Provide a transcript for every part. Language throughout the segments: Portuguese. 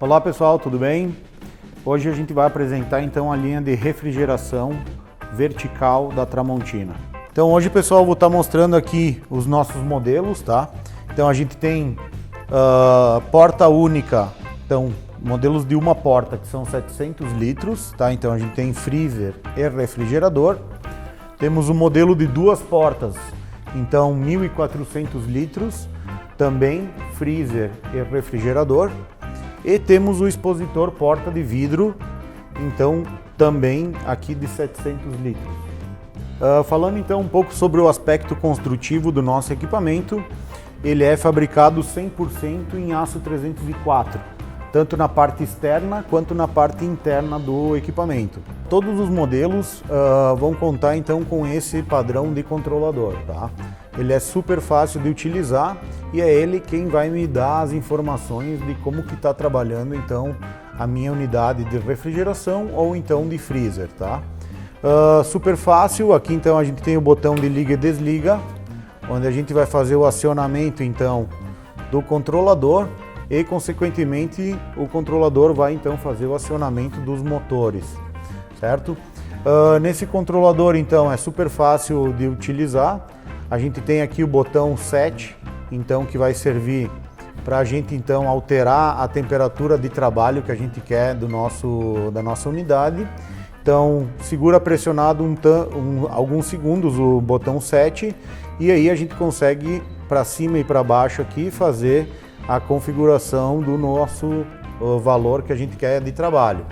Olá pessoal, tudo bem? Hoje a gente vai apresentar então a linha de refrigeração vertical da Tramontina. Então hoje pessoal, eu vou estar mostrando aqui os nossos modelos, tá? Então a gente tem porta única, então modelos de uma porta que são 700 litros, tá? Então a gente tem freezer e refrigerador. Temos o modelo de duas portas, então 1.400 litros, também freezer e refrigerador. E temos o expositor porta de vidro, então também aqui de 700 litros. Falando então um pouco sobre o aspecto construtivo do nosso equipamento, ele é fabricado 100% em aço 304, tanto na parte externa quanto na parte interna do equipamento. Todos os modelos vão contar então com esse padrão de controlador, tá? Ele é super fácil de utilizar e é ele quem vai me dar as informações de como que está trabalhando então a minha unidade de refrigeração ou então de freezer, tá? Super fácil, aqui então a gente tem o botão de liga e desliga, onde a gente vai fazer o acionamento então do controlador e consequentemente o controlador vai então fazer o acionamento dos motores, certo? Nesse controlador então é super fácil de utilizar. A gente tem aqui o botão set, então que vai servir para a gente então alterar a temperatura de trabalho que a gente quer da nossa unidade. Então segura pressionado alguns segundos o botão set e aí a gente consegue para cima e para baixo aqui fazer a configuração do nosso valor que a gente quer de trabalho.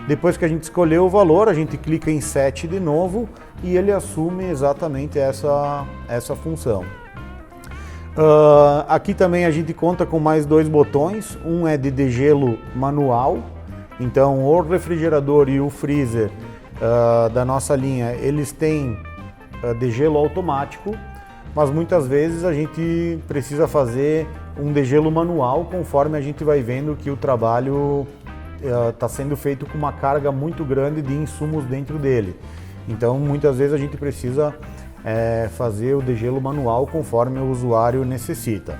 Depois que a gente escolheu o valor, a gente clica em set de novo e ele assume exatamente essa função. Aqui também a gente conta com mais dois botões, um é de degelo manual, então o refrigerador e o freezer da nossa linha, eles têm degelo automático, mas muitas vezes a gente precisa fazer um degelo manual conforme a gente vai vendo que o trabalho está sendo feito com uma carga muito grande de insumos dentro dele. Então muitas vezes a gente precisa fazer o degelo manual conforme o usuário necessita.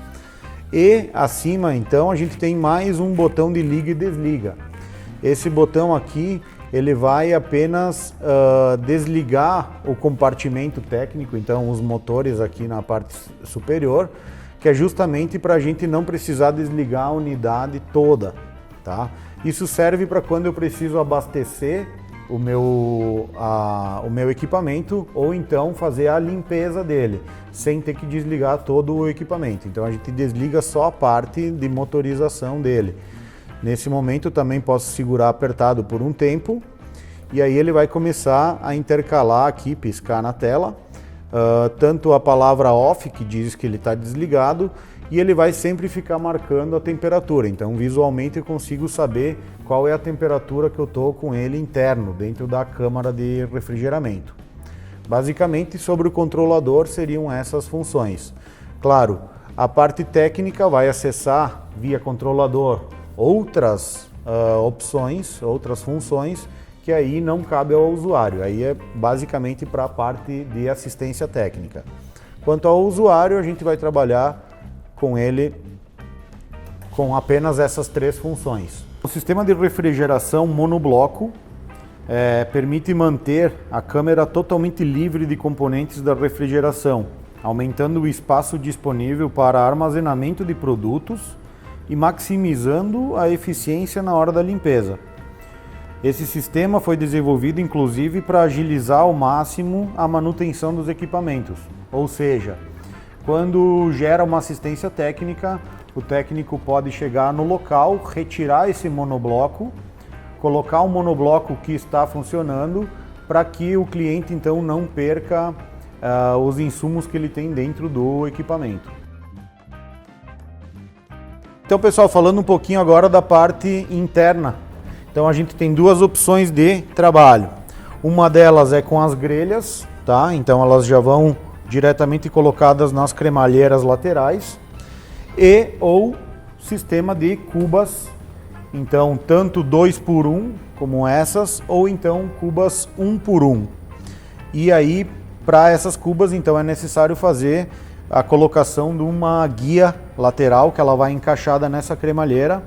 E acima então a gente tem mais um botão de liga e desliga. Esse botão aqui ele vai apenas desligar o compartimento técnico, então os motores aqui na parte superior, que é justamente para a gente não precisar desligar a unidade toda, tá? Isso serve para quando eu preciso abastecer o meu equipamento ou então fazer a limpeza dele, sem ter que desligar todo o equipamento. Então a gente desliga só a parte de motorização dele. Nesse momento eu também posso segurar apertado por um tempo e aí ele vai começar a intercalar aqui, piscar na tela, tanto a palavra off, que diz que ele está desligado, e ele vai sempre ficar marcando a temperatura. Então visualmente eu consigo saber qual é a temperatura que eu estou com ele interno, dentro da câmara de refrigeramento. Basicamente sobre o controlador seriam essas funções. Claro, a parte técnica vai acessar via controlador outras opções, outras funções, que aí não cabe ao usuário, aí é basicamente para a parte de assistência técnica. Quanto ao usuário, a gente vai trabalhar com ele com apenas essas três funções. O sistema de refrigeração monobloco permite manter a câmara totalmente livre de componentes da refrigeração, aumentando o espaço disponível para armazenamento de produtos e maximizando a eficiência na hora da limpeza. Esse sistema foi desenvolvido inclusive para agilizar ao máximo a manutenção dos equipamentos, ou seja, quando gera uma assistência técnica, o técnico pode chegar no local, retirar esse monobloco, colocar o monobloco que está funcionando para que o cliente então não perca os insumos que ele tem dentro do equipamento. Então pessoal, falando um pouquinho agora da parte interna. Então a gente tem duas opções de trabalho. Uma delas é com as grelhas, tá? Então elas já vão diretamente colocadas nas cremalheiras laterais ou sistema de cubas, então tanto 2x1 como essas ou então cubas 1x1. E aí para essas cubas então é necessário fazer a colocação de uma guia lateral que ela vai encaixada nessa cremalheira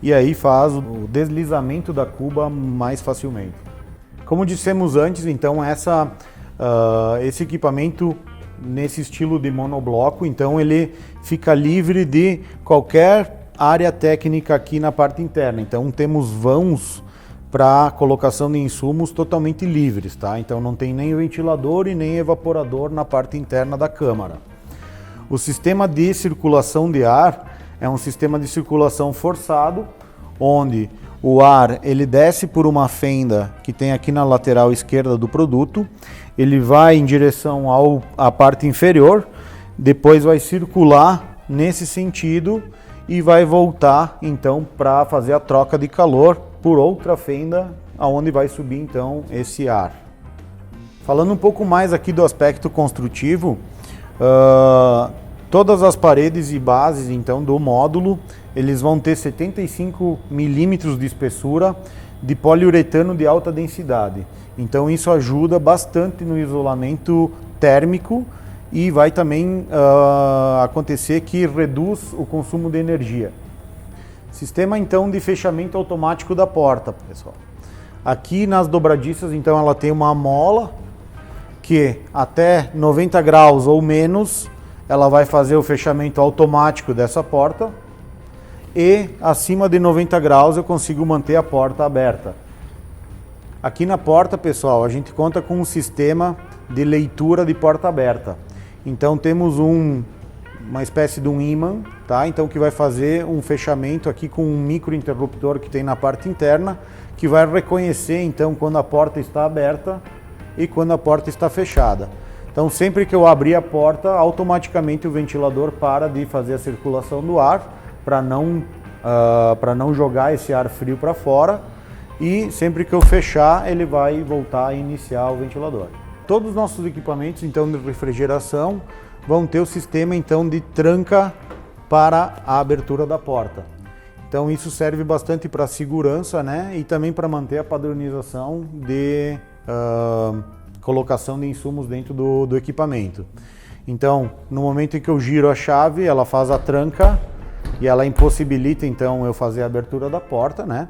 e aí faz o deslizamento da cuba mais facilmente. Como dissemos antes, então esse equipamento nesse estilo de monobloco, então ele fica livre de qualquer área técnica aqui na parte interna. Então temos vãos para colocação de insumos totalmente livres, tá? Então não tem nem ventilador e nem evaporador na parte interna da câmara. O sistema de circulação de ar é um sistema de circulação forçado, onde o ar ele desce por uma fenda que tem aqui na lateral esquerda do produto, ele vai em direção à parte inferior, depois vai circular nesse sentido e vai voltar então para fazer a troca de calor por outra fenda, aonde vai subir então esse ar. Falando um pouco mais aqui do aspecto construtivo, todas as paredes e bases então do módulo, eles vão ter 75 milímetros de espessura de poliuretano de alta densidade. Então isso ajuda bastante no isolamento térmico e vai também acontecer que reduz o consumo de energia. Sistema então de fechamento automático da porta, pessoal. Aqui nas dobradiças então ela tem uma mola que até 90 graus ou menos ela vai fazer o fechamento automático dessa porta e acima de 90 graus eu consigo manter a porta aberta. Aqui na porta, pessoal, a gente conta com um sistema de leitura de porta aberta. Então temos uma espécie de um ímã, tá? Então que vai fazer um fechamento aqui com um micro interruptor que tem na parte interna, que vai reconhecer então quando a porta está aberta e quando a porta está fechada. Então sempre que eu abrir a porta, automaticamente o ventilador para de fazer a circulação do ar para não jogar esse ar frio para fora, e sempre que eu fechar ele vai voltar a iniciar o ventilador. Todos os nossos equipamentos então de refrigeração vão ter o sistema então de tranca para a abertura da porta. Então isso serve bastante para segurança, né? E também para manter a padronização de colocação de insumos dentro do equipamento. Então no momento em que eu giro a chave, ela faz a tranca e ela impossibilita então eu fazer a abertura da porta, né?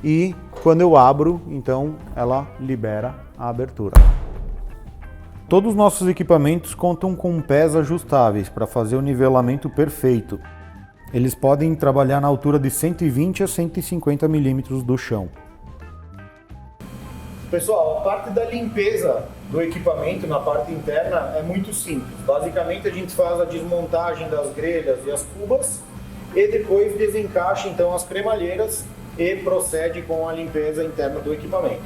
E quando eu abro, então ela libera a abertura. Todos os nossos equipamentos contam com pés ajustáveis para fazer o nivelamento perfeito. Eles podem trabalhar na altura de 120 a 150 milímetros do chão. Pessoal, a parte da limpeza do equipamento na parte interna é muito simples. Basicamente a gente faz a desmontagem das grelhas e as cubas e depois desencaixa então as cremalheiras e procede com a limpeza interna do equipamento.